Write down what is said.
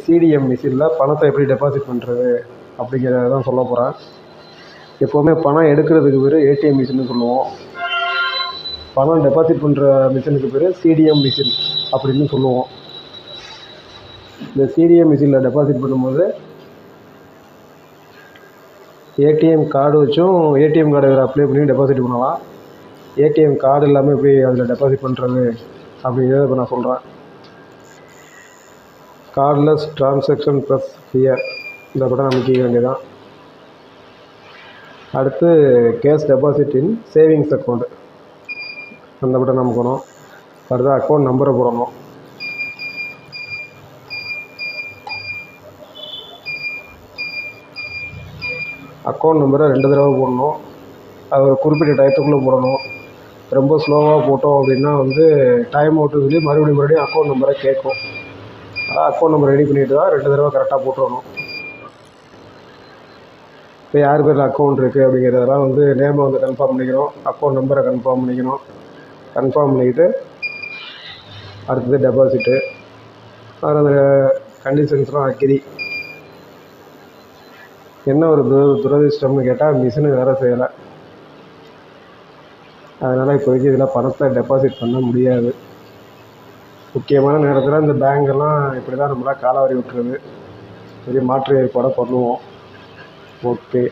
CTM மிஷினில் பணத்தை எப்படி டெபாசிட் பண்ணுறது அப்படிங்கிறத தான் சொல்ல போகிறேன். எப்போவுமே பணம் எடுக்கிறதுக்கு பேர் ஏடிஎம் மிஷின்னு சொல்லுவோம். பணம் டெபாசிட் பண்ணுற மிஷினுக்கு பேர் சிடிஎம் மிஷின் அப்படின்னு சொல்லுவோம். இந்த சிடிஎம் மிஷினில் டெபாசிட் பண்ணும்போது ஏடிஎம் கார்டு வச்சும் ஏடிஎம் கார்டு அப்ளை பண்ணி டெபாசிட் பண்ணலாம். ஏடிஎம் கார்டு இல்லாமல் எப்படி அதில் டெபாசிட் பண்ணுறது அப்படிங்கிறத இப்போ நான் சொல்கிறேன். கார்ட்லெஸ் டிரான்சாக்ஷன் ப்ளஸ் ஹியர் இந்த பட்டன் அமைக்க வேண்டியதான். அடுத்து கேஷ் டெபாசிட் இன் சேவிங்ஸ் அக்கௌண்ட் அந்த பட்டன் நமக்கணும். அடுத்து அக்கௌண்ட் நம்பரை போடணும். அக்கௌண்ட் நம்பரை 2 தடவை போடணும். அது ஒரு குறிப்பிட்ட டயத்துக்குள்ளே போடணும். ரொம்ப ஸ்லோவாக போட்டோம் அப்படின்னா டைம் அவுட்டு சொல்லி மறுபடியும் அக்கௌண்ட் நம்பரை கேட்கும். அதான் அக்கௌண்ட் நம்பர் ரெடி பண்ணிவிட்டு தான் 2 தடவை கரெக்டாக போட்டுடணும். இப்போ யார் பேரில் அக்கௌண்ட் இருக்குது அப்படிங்கிறதெல்லாம் நேமை கன்ஃபார்ம் பண்ணிக்கணும். அக்கௌண்ட் நம்பரை கன்ஃபார்ம் பண்ணிக்கணும். கன்ஃபார்ம் பண்ணிக்கிட்டு அடுத்தது டெபாசிட்டு. அதில் அந்த கண்டிஷன்ஸ்லாம் அக்ரி. என்ன ஒரு துரதிர்ஷ்டம்னு கேட்டால் மிஷினு வேறு செய்யலை. அதனால் இப்போதைக்கு இதில் பணத்தை டெபாசிட் பண்ண முடியாது. முக்கியமான நேரத்தில் இந்த பேங்கெல்லாம் இப்படி தான் நம்மளால் காலாவரி விட்டுறது. பெரிய மாற்று ஏற்பாடை பண்ணுவோம். ஓகே.